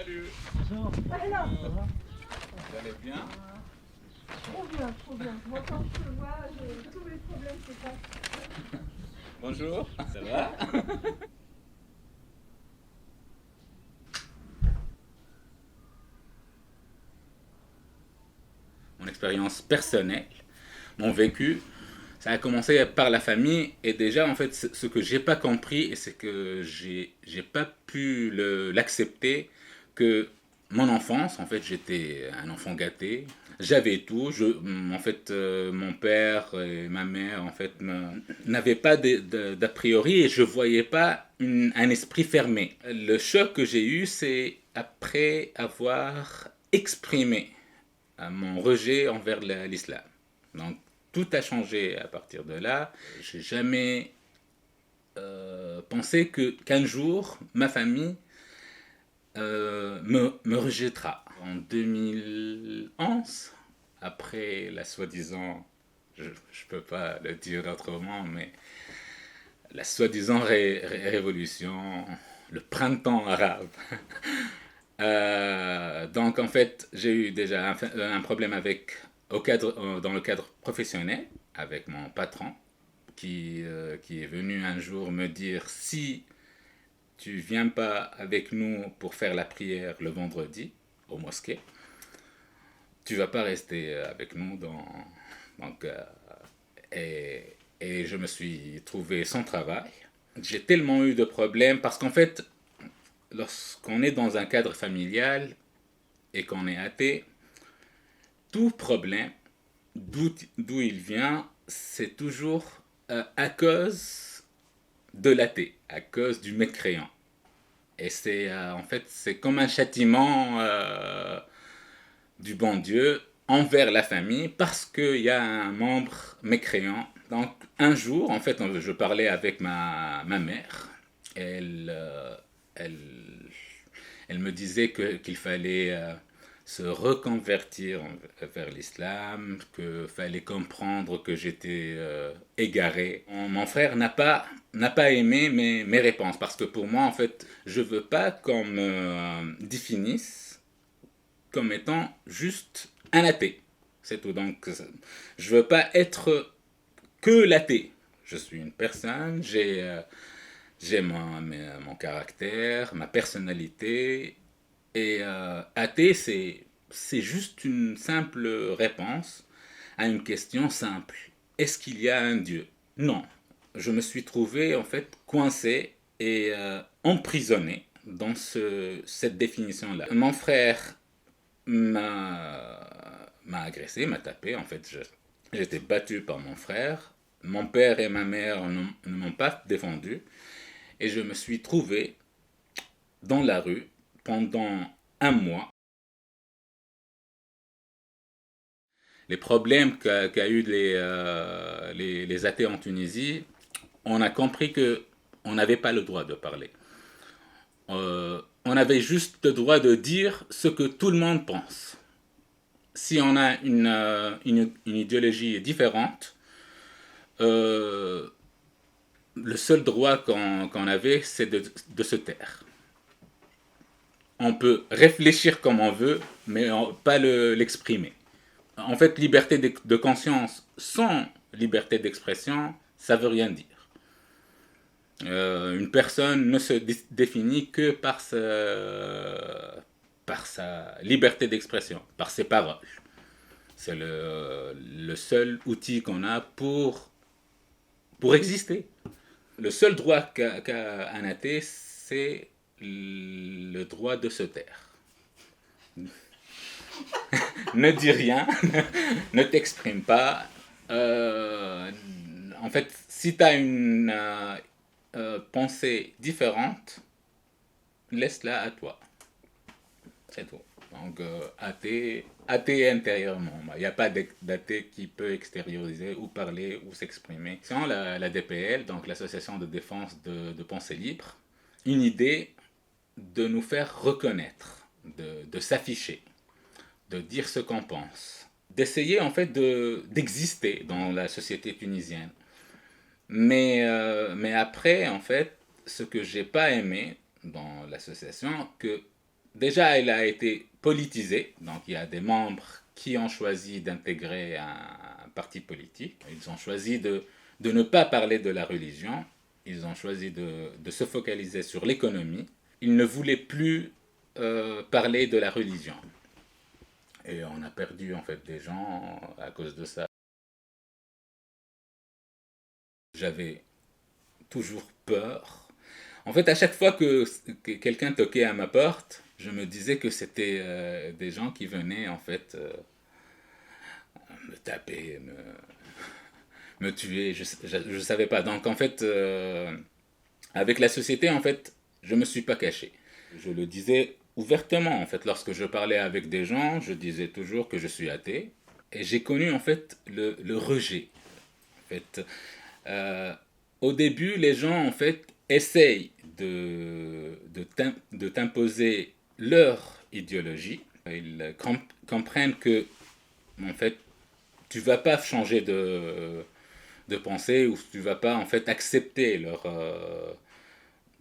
Salut. Bonjour. Alors, Ça va? Vous allez bien? trop bien, trop bien. Moi, quand je te vois, tous mes problèmes se passent. Bonjour. Ça va? Mon expérience personnelle, mon vécu, ça a commencé par la famille et déjà en fait ce que j'ai pas compris et c'est que j'ai pas pu l'accepter que mon enfance en fait j'étais un enfant gâté. J'avais tout, en fait mon père et ma mère en fait n'avaient pas d'a priori et je voyais pas un esprit fermé. Le choc que j'ai eu c'est après avoir exprimé mon rejet envers l'islam. Donc tout a changé à partir de là. J'ai jamais pensé qu'un jour ma famille me rejettera. En 2011, après la soi-disant, je ne peux pas le dire autrement, mais la soi-disant révolution, le printemps arabe. Donc en fait, j'ai eu déjà un problème dans le cadre professionnel avec mon patron qui est venu un jour me dire si tu viens pas avec nous pour faire la prière le vendredi au mosquée, tu vas pas rester avec nous donc, et je me suis trouvé sans travail. J'ai tellement eu de problèmes parce qu'en fait, lorsqu'on est dans un cadre familial et qu'on est athée, tout problème, d'où il vient, c'est toujours à cause de l'athée, à cause du mécréant. Et c'est en fait, c'est comme un châtiment du bon Dieu envers la famille parce qu'il y a un membre mécréant. Donc un jour, en fait, je parlais avec ma mère. Elle, elle, elle me disait qu'il fallait se reconvertir vers l'islam, qu'il fallait comprendre que j'étais égaré. Mon frère n'a pas aimé mes réponses parce que pour moi, en fait, je veux pas qu'on me définisse comme étant juste un athée. C'est tout. Donc, je veux pas être que l'athée. Je suis une personne, j'ai mon caractère, ma personnalité. Et athée, c'est juste une simple réponse à une question simple. Est-ce qu'il y a un Dieu? Non. Je me suis trouvé en fait coincé et emprisonné dans cette définition-là. Mon frère m'a agressé, m'a tapé. En fait, j'étais battu par mon frère. Mon père et ma mère ne m'ont pas défendu. Et je me suis trouvé dans la rue pendant un mois. Les problèmes qu'a eu les athées en Tunisie, on a compris que on n'avait pas le droit de parler. On avait juste le droit de dire ce que tout le monde pense. Si on a une idéologie différente, euh, le seul droit qu'on avait, c'est de se taire. On peut réfléchir comme on veut, mais pas l'exprimer. En fait, liberté de conscience sans liberté d'expression, ça veut rien dire. Une personne ne se définit que par sa liberté d'expression, par ses paroles. C'est le seul outil qu'on a pour exister. Le seul droit qu'a un athée, c'est le droit de se taire. Ne dis rien, ne t'exprime pas. En fait, si tu as une pensée différente, laisse-la à toi. C'est tout. Donc, athée intérieurement. Il n'y a pas d'athée qui peut extérioriser ou parler ou s'exprimer. Selon la DPL, donc l'Association de défense de pensée libre, une idée de nous faire reconnaître, de s'afficher, de dire ce qu'on pense, d'essayer en fait d'exister dans la société tunisienne. Mais après, en fait, ce que j'ai pas aimé dans l'association, que déjà, elle a été politisée. Donc, il y a des membres qui ont choisi d'intégrer un parti politique. Ils ont choisi de ne pas parler de la religion. Ils ont choisi de se focaliser sur l'économie. Ils ne voulaient plus parler de la religion. Et on a perdu en fait des gens à cause de ça. J'avais toujours peur. En fait, à chaque fois que quelqu'un toquait à ma porte, je me disais que c'était des gens qui venaient en fait me taper, me tuer. Je savais pas. Donc en fait, avec la société, en fait, je me suis pas caché. Je le disais ouvertement. En fait, lorsque je parlais avec des gens, je disais toujours que je suis athée. Et j'ai connu en fait le rejet. En fait, euh, au début, les gens en fait essayent de t'imposer leur idéologie. Ils comprennent que en fait tu vas pas changer de pensée ou tu vas pas en fait accepter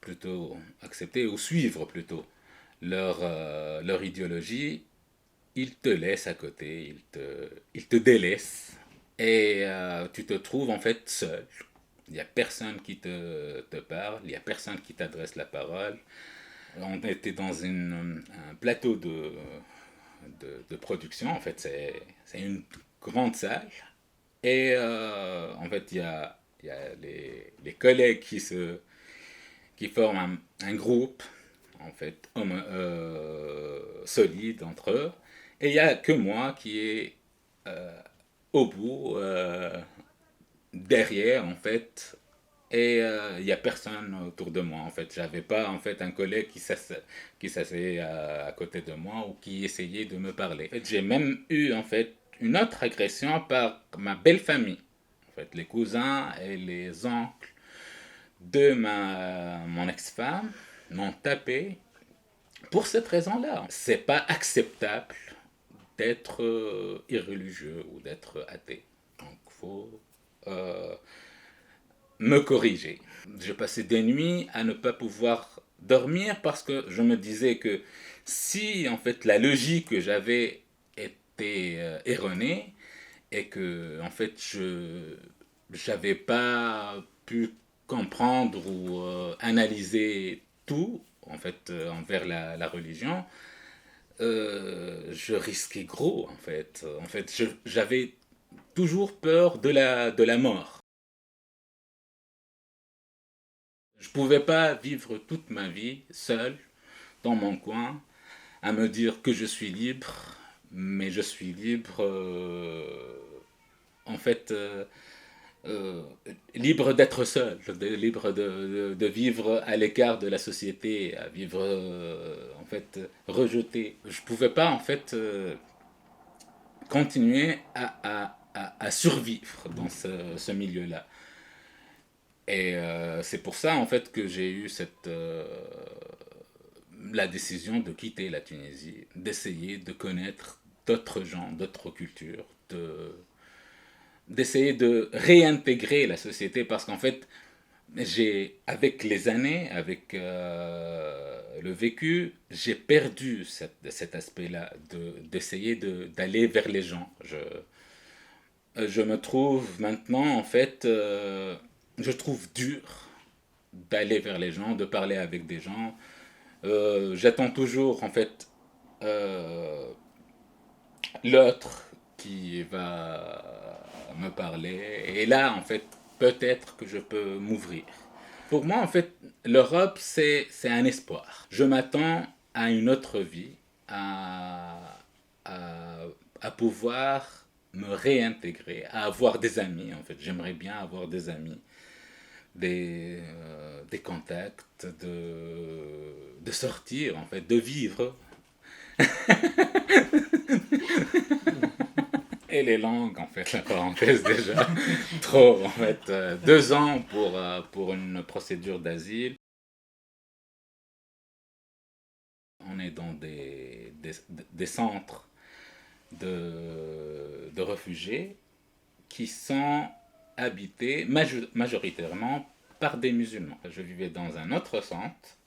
plutôt accepter ou suivre plutôt leur idéologie. Ils te laissent à côté, ils te délaissent et tu te trouves en fait seul. Il n'y a personne qui te parle, il n'y a personne qui t'adresse la parole. On était dans un plateau de production, en fait, c'est une grande salle. Et en fait, il y a les collègues qui forment un groupe, en fait, solide entre eux. Et il n'y a que moi qui est au bout, derrière, en fait, et il n'y a personne autour de moi, en fait. J'avais pas, en fait, un collègue qui s'asseyait à côté de moi ou qui essayait de me parler. En fait, j'ai même eu, en fait, une autre agression par ma belle famille. En fait, les cousins et les oncles de mon ex-femme m'ont tapé pour cette raison-là. C'est pas acceptable d'être irreligieux ou d'être athée. Donc, faut euh, me corriger. Je passais des nuits à ne pas pouvoir dormir parce que je me disais que si en fait la logique que j'avais était erronée et que en fait je j'avais pas pu comprendre ou analyser tout en fait envers la religion, je risquais gros en fait. En fait, j'avais toujours peur de la mort. Je ne pouvais pas vivre toute ma vie seul dans mon coin à me dire que je suis libre, mais je suis libre en fait euh, libre d'être seul, libre de vivre à l'écart de la société, à vivre en fait rejeté. Je pouvais pas en fait continuer à survivre dans ce milieu-là. Et c'est pour ça en fait que j'ai eu la décision de quitter la Tunisie, d'essayer de connaître d'autres gens, d'autres cultures, d'essayer de réintégrer la société parce qu'en fait, avec les années, avec le vécu, j'ai perdu cet aspect-là, d'essayer d'aller vers les gens. Je me trouve maintenant, en fait, je trouve dur d'aller vers les gens, de parler avec des gens. J'attends toujours, en fait, euh, l'autre qui va me parler. Et là, en fait, peut-être que je peux m'ouvrir. Pour moi, en fait, l'Europe, c'est un espoir. Je m'attends à une autre vie, à, à pouvoir me réintégrer, à avoir des amis, en fait. J'aimerais bien avoir des amis, des contacts, de sortir, en fait, de vivre. Et les langues, en fait, la parenthèse déjà, trop, en fait, 2 ans pour une procédure d'asile. On est dans des centres de réfugiés qui sont habités majoritairement par des musulmans. Je vivais dans un autre centre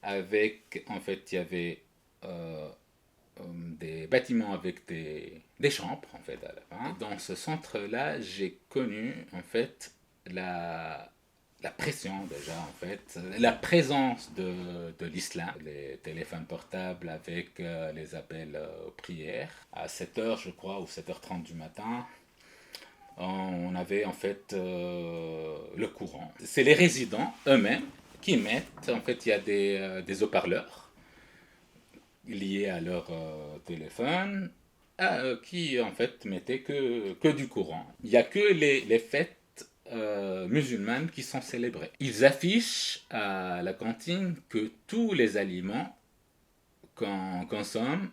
avec, en fait, il y avait des bâtiments avec des chambres, en fait, à la fin. Dans ce centre-là, j'ai connu, en fait, la pression, déjà, en fait, la présence de l'islam, les téléphones portables avec les appels aux prières. À 7 heures, je crois, ou 7h30 du matin, on avait, en fait, le courant. C'est les résidents eux-mêmes qui mettent, en fait, il y a des haut-parleurs liés à leur téléphone, qui en fait mettaient que du courant. Il n'y a que les fêtes musulmanes qui sont célébrées. Ils affichent à la cantine que tous les aliments qu'on consomme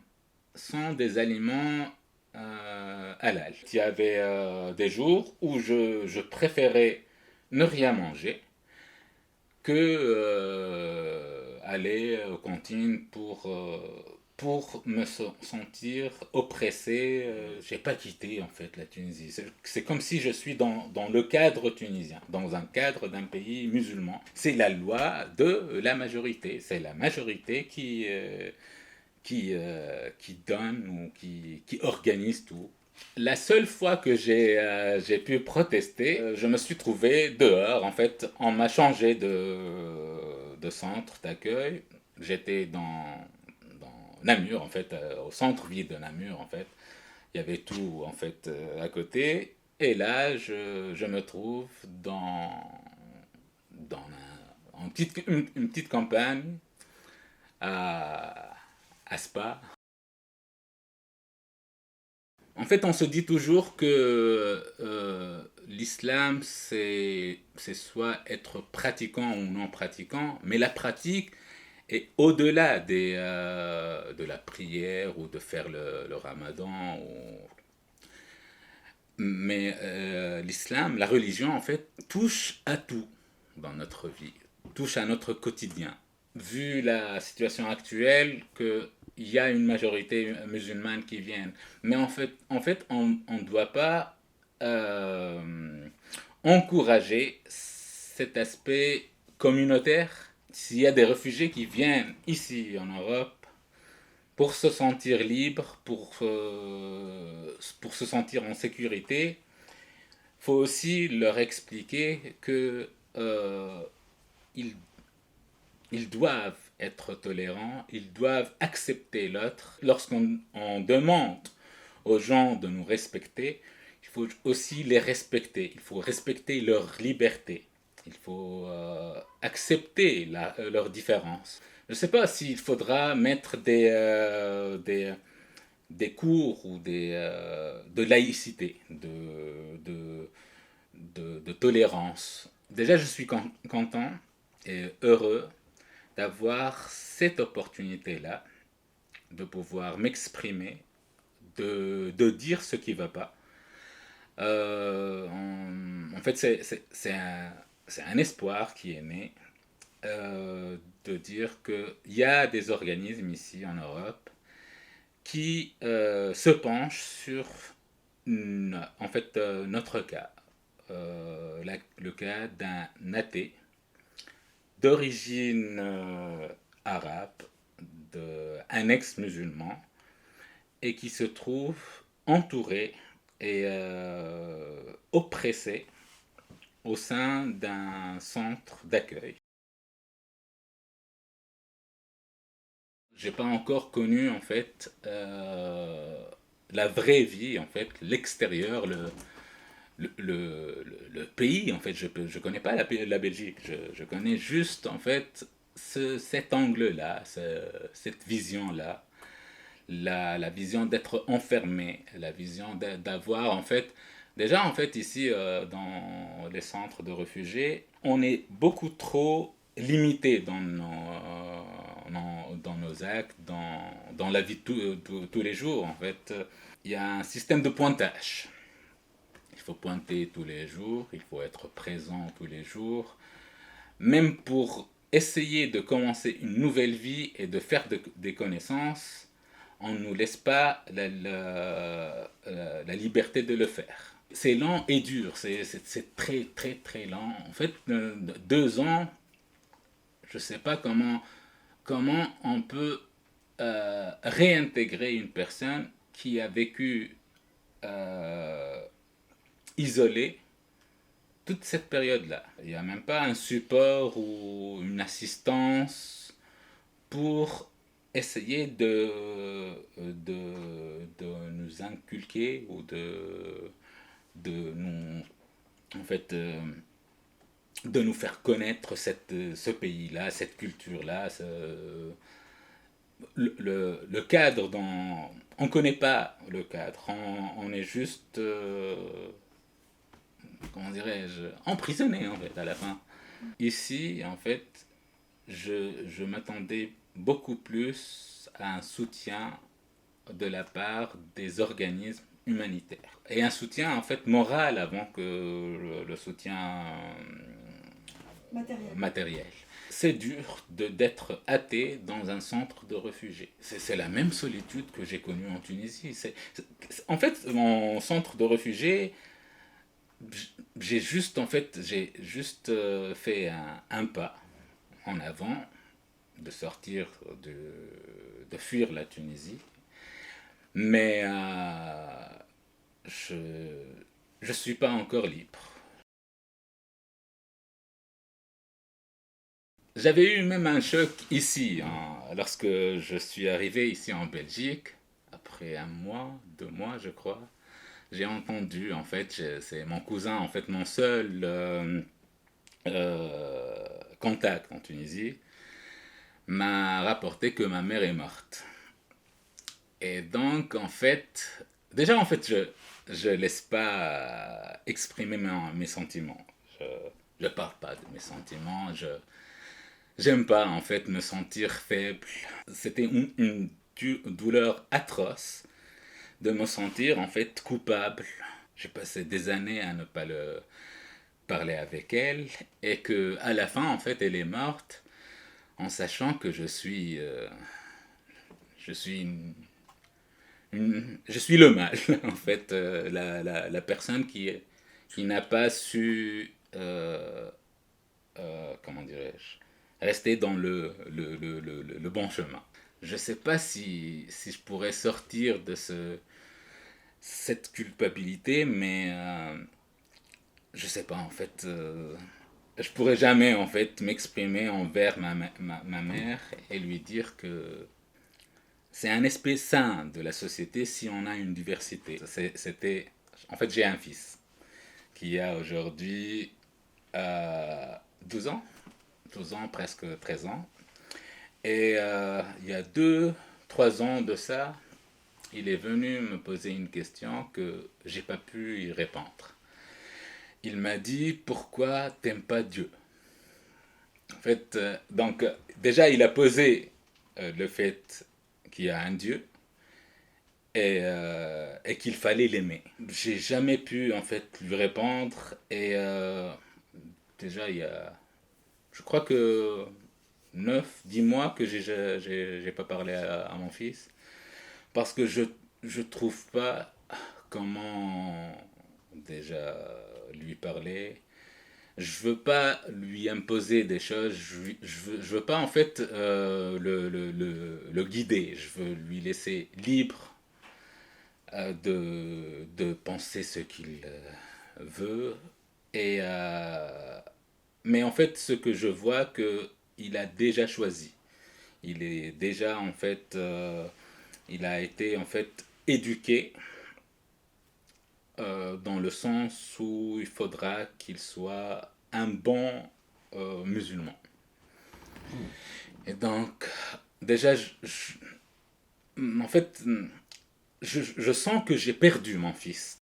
sont des aliments halal. Il y avait des jours où je préférais ne rien manger que aller aux cantines pour me sentir oppressé. J'ai pas quitté en fait la Tunisie. C'est comme si je suis dans le cadre tunisien, dans un cadre d'un pays musulman. C'est la loi de la majorité. C'est la majorité qui donne ou qui organise tout. La seule fois que j'ai pu protester, je me suis trouvé dehors. En fait, on m'a changé de centre d'accueil. J'étais dans Namur, en fait, au centre-ville de Namur, en fait. Il y avait tout, en fait, à côté. Et là, je me trouve une petite campagne à, à Spa. En fait, on se dit toujours que l'islam, c'est soit être pratiquant ou non pratiquant, mais la pratique est au-delà de la prière ou de faire le ramadan. Mais l'islam, la religion, en fait, touche à tout dans notre vie, touche à notre quotidien. Vu la situation actuelle, qu'il y a une majorité musulmane qui viennent. Mais en fait on ne doit pas encourager cet aspect communautaire. S'il y a des réfugiés qui viennent ici en Europe pour se sentir libres, pour se sentir en sécurité, il faut aussi leur expliquer que ils ils doivent être tolérants, ils doivent accepter l'autre. Lorsqu'on demande aux gens de nous respecter, il faut aussi les respecter. Il faut respecter leur liberté. Il faut accepter leur différence. Je ne sais pas s'il faudra mettre des cours ou de laïcité, de tolérance. Déjà, je suis content et heureux d'avoir cette opportunité-là, de pouvoir m'exprimer, de dire ce qui ne va pas. En fait, c'est un espoir qui est né, de dire qu'il y a des organismes ici en Europe qui se penchent sur en fait, notre cas, le cas d'un athée d'origine arabe, un ex-musulman, et qui se trouve entouré et oppressé au sein d'un centre d'accueil. J'ai pas encore connu en fait la vraie vie, en fait, l'extérieur, le pays, en fait. Je connais pas la Belgique, je connais juste en fait cet angle-là, cette vision-là, la vision d'être enfermé, la vision d'avoir en fait, déjà en fait ici dans les centres de réfugiés, on est beaucoup trop limité dans nos actes, dans la vie de tous les jours en fait. Il y a un système de pointage. Il faut pointer tous les jours, il faut être présent tous les jours, même pour essayer de commencer une nouvelle vie et de faire des connaissances. On ne nous laisse pas la liberté de le faire. C'est lent et dur, c'est très très très lent. En fait, 2 ans, je ne sais pas comment on peut réintégrer une personne qui a vécu euh, isolée toute cette période-là. Il n'y a même pas un support ou une assistance pour essayer de nous inculquer ou de nous, en fait, de nous faire connaître ce pays-là, cette culture-là, le cadre dont on ne connaît pas le cadre, on est juste, comment dirais-je, emprisonné en fait à la fin. Ici, en fait, je m'attendais beaucoup plus à un soutien de la part des organismes humanitaires. Et un soutien en fait moral avant que le soutien matériel. C'est dur d'être athée dans un centre de réfugiés. C'est la même solitude que j'ai connue en Tunisie. En fait, mon centre de réfugiés, j'ai juste fait un pas en avant de sortir, de fuir la Tunisie. Mais je ne suis pas encore libre. J'avais eu même un choc ici, hein, lorsque je suis arrivé ici en Belgique, après un mois, 2 mois je crois. J'ai entendu, en fait, c'est mon cousin, en fait, mon seul contact en Tunisie, m'a rapporté que ma mère est morte. Et donc, en fait, déjà, en fait, je laisse pas exprimer mes sentiments. Je parle pas de mes sentiments. J'aime pas, en fait, me sentir faible. C'était une douleur atroce de me sentir, en fait, coupable. J'ai passé des années à ne pas le parler avec elle et que à la fin, en fait, elle est morte en sachant que je suis je suis le mal, en fait, la personne qui n'a pas su, comment dirais-je, rester dans le bon chemin. Je ne sais pas si je pourrais sortir de cette culpabilité, mais je ne sais pas, en fait, je pourrais jamais, en fait, m'exprimer envers ma mère et lui dire que c'est un aspect sain de la société si on a une diversité. C'était, en fait, j'ai un fils qui a aujourd'hui 12 ans, 12 ans, presque 13 ans. Et il y a 2, 3 ans de ça, il est venu me poser une question que j'ai pas pu y répondre. Il m'a dit pourquoi t'aimes pas Dieu. En fait, donc déjà il a posé le fait qu'il y a un Dieu et qu'il fallait l'aimer. J'ai jamais pu en fait lui répondre et déjà il y a, je crois que 9, 10 mois que j'ai pas parlé à mon fils parce que je trouve pas comment déjà lui parler. Je veux pas lui imposer des choses, je veux pas en fait le guider, je veux lui laisser libre de penser ce qu'il veut. Et, mais en fait, ce que je vois, que il a déjà choisi. Il est déjà en fait, il a été en fait éduqué dans le sens où il faudra qu'il soit un bon musulman. Et donc, déjà, en fait, je sens que j'ai perdu mon fils